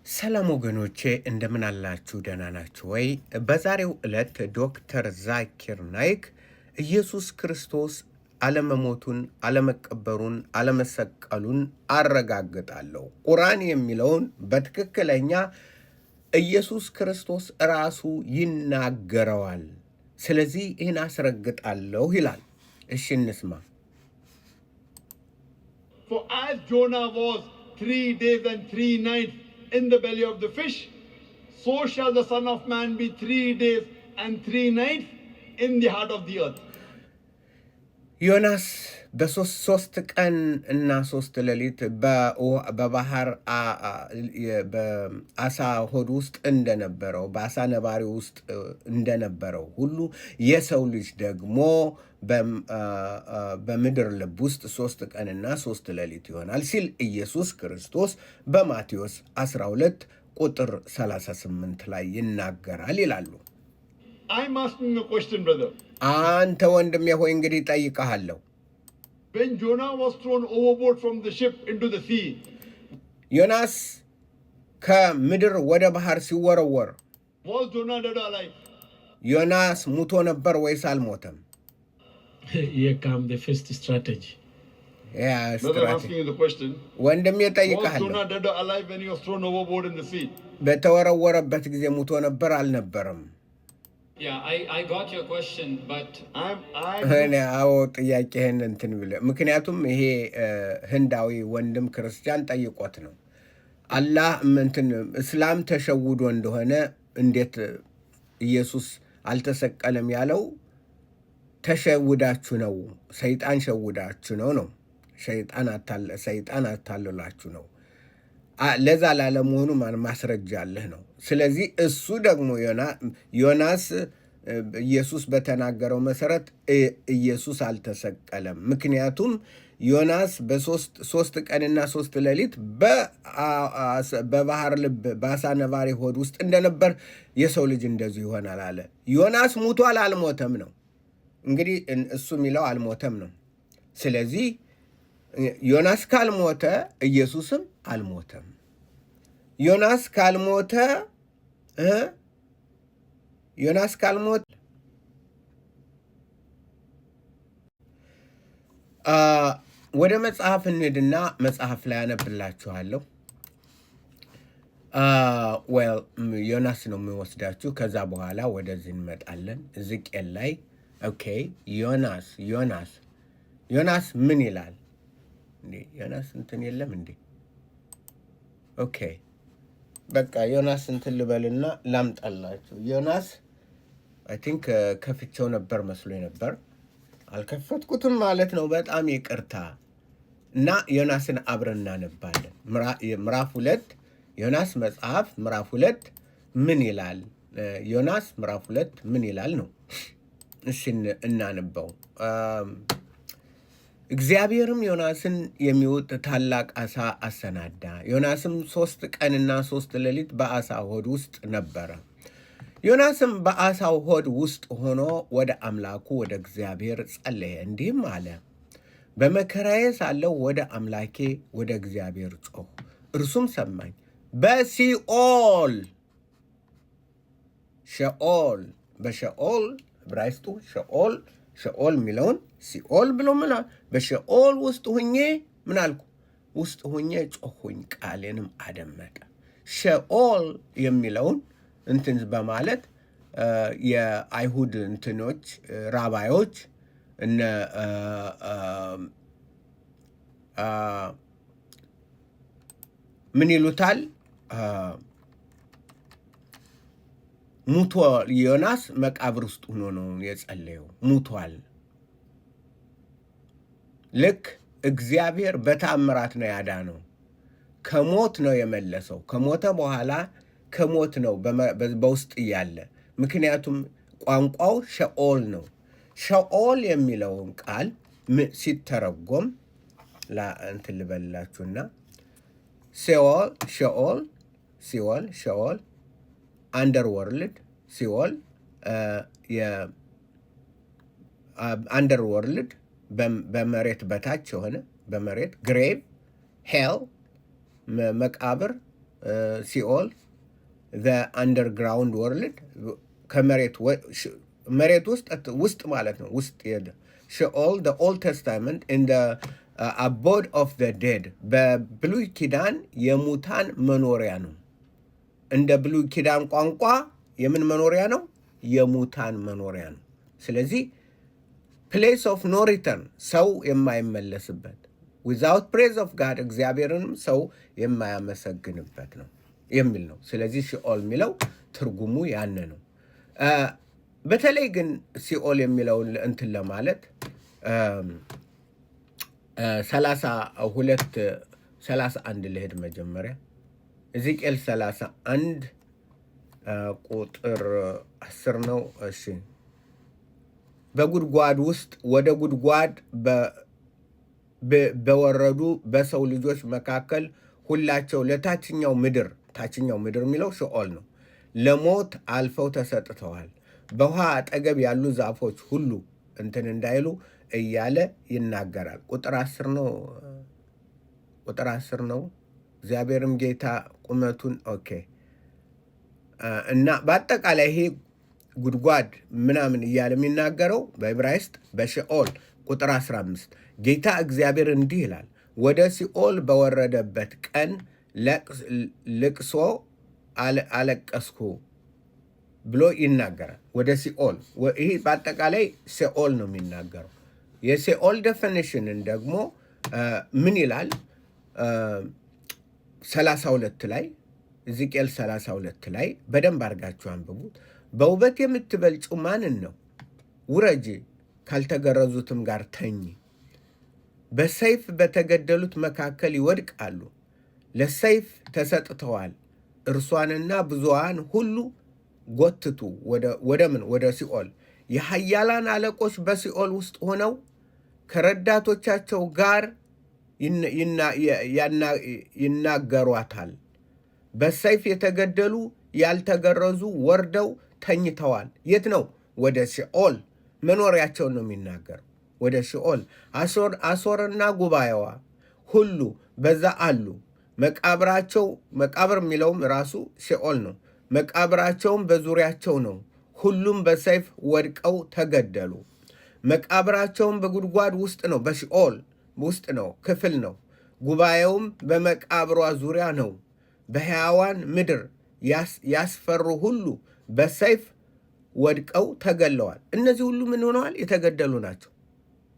ሰላም ወገኖቼ እንደምን አላችሁ? ደህና ናችሁ ወይ? በዛሬው ዕለት ዶክተር ዛኪር ናይክ ኢየሱስ ክርስቶስ አለመሞቱን፣ አለመቀበሩን፣ አለመሰቀሉን አረጋግጣለሁ። ቁርአን የሚለውን በትክክለኛ ኢየሱስ ክርስቶስ ራሱ ይናገረዋል። ስለዚህ ይህን አስረግጣለሁ ይላል። እሺ እንስማ። For as Jonah was 3 days and 3 nights in the belly of the fish, so shall the Son of Man be 3 days and 3 nights in the heart of the earth. ዮናስ በሶስት ቀን እና 3 ሌሊት በባህር በአሳ ሆድ ውስጥ እንደነበረው በአሳ ነባሪ ውስጥ እንደነበረው ሁሉ የሰው ልጅ ደግሞ በምድር ልብ ውስጥ 3 ቀንና 3 ሌሊት ይሆናል ሲል ኢየሱስ ክርስቶስ በማቴዎስ 12 ቁጥር 38 ላይ ይናገራል ይላሉ። I'm asking a question, brother. አንተ ወንድሜ ሆይ እንግዲህ ጠይቀሃለሁ። When Jonah was thrown overboard from the ship into the sea, ዮናስ ከምድር ወደ ባህር ሲወረወር was Jonah dead or alive? ዮናስ ሙቶ ነበር ወይስ አልሞተም? Here come the first strategy. Brother, I'm asking you the question. ወንድሜ Was ጠይቀሃለሁ። Jonah dead or alive when he was thrown overboard in the sea? በተወረወረበት ጊዜ ሙቶ ነበር አልነበረም? Yeah, I got your question, but እኔ አዎ ጥያቄህን እንትን ብለህ ምክንያቱም ይሄ ህንዳዊ ወንድም ክርስቲያን ጠይቆት ነው። አላህ እንትን እስላም ተሸውዶ እንደሆነ እንዴት ኢየሱስ አልተሰቀለም ያለው ተሸውዳችሁ ነው፣ ሰይጣን ሸውዳችሁ ነው። ሰይጣን አታለላችሁ ነው። ለዛ ላለመሆኑ ማስረጃ አለህ ነው። ስለዚህ እሱ ደግሞ ዮናስ ኢየሱስ በተናገረው መሰረት ኢየሱስ አልተሰቀለም። ምክንያቱም ዮናስ በሶስት ቀንና 3 ሌሊት በባህር ልብ በአሳ ነባሪ ሆድ ውስጥ እንደነበር የሰው ልጅ እንደዚሁ ይሆናል አለ። ዮናስ ሙቷል አልሞተም ነው። እንግዲህ እሱ የሚለው አልሞተም ነው። ስለዚህ ዮናስ ካልሞተ ኢየሱስም አልሞተም። ዮናስ ካልሞተ ወደ መጽሐፍ እንሂድና መጽሐፍ ላይ አነብላችኋለሁ። ዮናስ ነው የሚወስዳችሁ። ከዛ በኋላ ወደዚህ እንመጣለን። ሕዝቅኤል ላይ ኦኬ። ዮናስ ምን ይላል? ዮናስ እንትን የለም እንዴ? ኦኬ በቃ ዮናስ እንትን ልበልና ላምጣላችሁ። ዮናስ አይ ቲንክ ከፍቼው ነበር መስሎኝ ነበር፣ አልከፈትኩትም ማለት ነው። በጣም ይቅርታ። እና ዮናስን አብረን እናነባለን። ምዕራፍ 2 ዮናስ መጽሐፍ ምዕራፍ 2 ምን ይላል? ዮናስ ምዕራፍ 2 ምን ይላል ነው። እሺ እናነበው። እግዚአብሔርም ዮናስን የሚውጥ ታላቅ አሳ አሰናዳ። ዮናስም 3 ቀንና 3 ሌሊት በአሳ ሆድ ውስጥ ነበረ። ዮናስም በአሳው ሆድ ውስጥ ሆኖ ወደ አምላኩ ወደ እግዚአብሔር ጸለየ፣ እንዲህም አለ። በመከራዬ ሳለሁ ወደ አምላኬ ወደ እግዚአብሔር ጮኽሁ፣ እርሱም ሰማኝ። በሲኦል በሸኦል ዕብራይስጡ ሸኦል የሚለውን ሲኦል ብሎ ምናል። በሸኦል ውስጥ ሁኜ ምን አልኩ? ውስጥ ሁኜ ጮኹኝ፣ ቃሌንም አደመጠ። ሸኦል የሚለውን እንትን በማለት የአይሁድ እንትኖች ራባዮች እነ ምን ይሉታል? ሙቷል። ዮናስ መቃብር ውስጥ ሆኖ ነው የጸለየው። ሙቷል። ልክ እግዚአብሔር በታምራት ነው ያዳነው። ከሞት ነው የመለሰው። ከሞተ በኋላ ከሞት ነው በውስጥ እያለ። ምክንያቱም ቋንቋው ሸኦል ነው። ሸኦል የሚለውን ቃል ሲተረጎም እንትን ልበላችሁና ሸኦል አንደርወርልድ ሲኦል አንደርወርልድ በመሬት በታች የሆነ በመሬት ግሬቭ ሄል መቃብር ሲኦል the underground world መሬት ውስጥ ማለት ነው። ውስጥ ሄደ Sheol, the Old Testament, in the abode of the dead. በብሉይ ኪዳን የሙታን መኖሪያ ነው። እንደ ብሉይ ኪዳን ቋንቋ የምን መኖሪያ ነው? የሙታን መኖሪያ ነው። ስለዚህ place of no return ሰው የማይመለስበት without praise of God እግዚአብሔርንም ሰው የማያመሰግንበት ነው የሚል ነው። ስለዚህ ሲኦል የሚለው ትርጉሙ ያነ ነው። በተለይ ግን ሲኦል የሚለውን እንትን ለማለት 31 ልሄድ መጀመሪያ ሕዝቅኤል 31 ቁጥር 10 ነው። እሺ በጉድጓድ ውስጥ ወደ ጉድጓድ በወረዱ በሰው ልጆች መካከል ሁላቸው ለታችኛው ምድር የሚለው ሲኦል ነው፣ ለሞት አልፈው ተሰጥተዋል። በውሃ አጠገብ ያሉ ዛፎች ሁሉ እንትን እንዳይሉ እያለ ይናገራል። ቁጥር 10 ነው። እግዚአብሔርም ጌታ ቁመቱን እና በአጠቃላይ ይሄ ጉድጓድ ምናምን እያለ የሚናገረው በዕብራይስጥ በሲኦል ቁጥር 15 ጌታ እግዚአብሔር እንዲህ ይላል፣ ወደ ሲኦል በወረደበት ቀን ልቅሶ አለቀስኩ ብሎ ይናገራል። ወደ ሲኦል ይሄ በአጠቃላይ ሲኦል ነው የሚናገረው። የሲኦል ዴፊኒሽንን ደግሞ ምን ይላል? 32 ላይ ሕዝቅኤል 32 ላይ በደንብ አድርጋችሁ አንብቡት። በውበት የምትበልጪው ማንን ነው? ውረጂ፣ ካልተገረዙትም ጋር ተኚ። በሰይፍ በተገደሉት መካከል ይወድቃሉ፣ ለሰይፍ ተሰጥተዋል። እርሷንና ብዙዋን ሁሉ ጎትቱ። ወደ ሲኦል። የኃያላን አለቆች በሲኦል ውስጥ ሆነው ከረዳቶቻቸው ጋር ይናገሯታል። በሰይፍ የተገደሉ ያልተገረዙ ወርደው ተኝተዋል። የት ነው? ወደ ሲኦል መኖሪያቸውን ነው የሚናገረው። ወደ ሲኦል። አሶርና ጉባኤዋ ሁሉ በዛ አሉ። መቃብር የሚለውም ራሱ ሲኦል ነው። መቃብራቸውም በዙሪያቸው ነው። ሁሉም በሰይፍ ወድቀው ተገደሉ። መቃብራቸውም በጉድጓድ ውስጥ ነው፣ በሲኦል ውስጥ ነው፣ ክፍል ነው። ጉባኤውም በመቃብሯ ዙሪያ ነው። በሕያዋን ምድር ያስፈሩ ሁሉ በሰይፍ ወድቀው ተገለዋል። እነዚህ ሁሉ ምን ሆነዋል?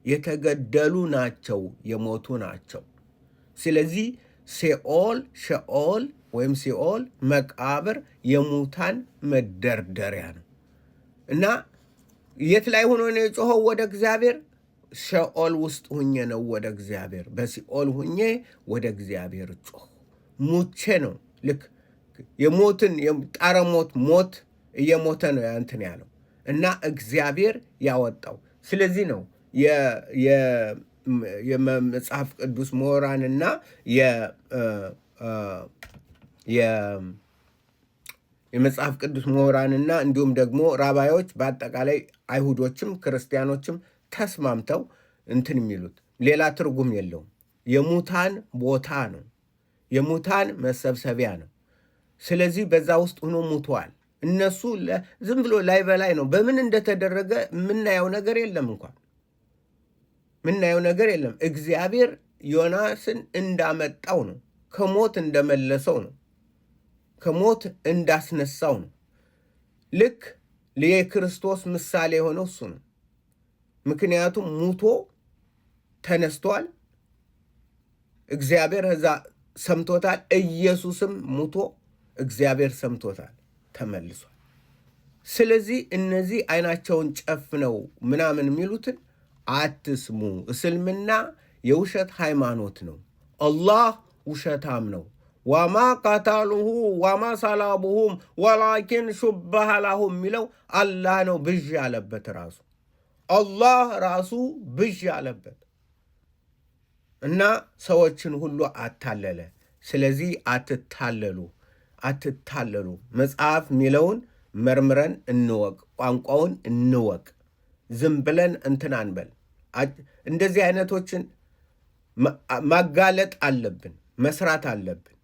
የተገደሉ ናቸው፣ የሞቱ ናቸው። ስለዚህ ሸኦል ወይም ሲኦል መቃብር የሙታን መደርደሪያ ነው እና የት ላይ ሆኖ ነው የጮኸው ወደ እግዚአብሔር? ሸኦል ውስጥ ሁኜ ነው ወደ እግዚአብሔር፣ በሲኦል ሁኜ ወደ እግዚአብሔር ጮኸ። ሙቼ ነው። ልክ የሞትን ጣረ ሞት እየሞተ ነው ያንትን ያለው እና እግዚአብሔር ያወጣው። ስለዚህ ነው የመጽሐፍ ቅዱስ ምሁራንና የመጽሐፍ ቅዱስ ምሁራንና እንዲሁም ደግሞ ራባዮች በአጠቃላይ አይሁዶችም ክርስቲያኖችም ተስማምተው እንትን የሚሉት ሌላ ትርጉም የለውም። የሙታን ቦታ ነው፣ የሙታን መሰብሰቢያ ነው። ስለዚህ በዛ ውስጥ ሆኖ ሙተዋል። እነሱ ዝም ብሎ ላይ በላይ ነው። በምን እንደተደረገ የምናየው ነገር የለም፣ እንኳን የምናየው ነገር የለም። እግዚአብሔር ዮናስን እንዳመጣው ነው፣ ከሞት እንደመለሰው ነው፣ ከሞት እንዳስነሳው ነው። ልክ የክርስቶስ ምሳሌ የሆነው እሱ ነው። ምክንያቱም ሙቶ ተነስቷል። እግዚአብሔር እዛ ሰምቶታል። ኢየሱስም ሙቶ እግዚአብሔር ሰምቶታል፣ ተመልሷል። ስለዚህ እነዚህ አይናቸውን ጨፍነው ምናምን የሚሉትን አትስሙ። እስልምና የውሸት ሃይማኖት ነው። አላህ ውሸታም ነው። ወማ ቀተሉሁ ወማ ሰላቡሁም ወላኪን ሹበሀ ለሁም የሚለው አላህ ነው ብዥ ያለበት ራሱ አላህ ራሱ ብዥ ያለበት እና ሰዎችን ሁሉ አታለለ። ስለዚህ አትታለሉ። መጽሐፍ የሚለውን መርምረን እንወቅ፣ ቋንቋውን እንወቅ። ዝም ብለን እንትን አንበል። እንደዚህ አይነቶችን ማጋለጥ አለብን፣ መስራት አለብን።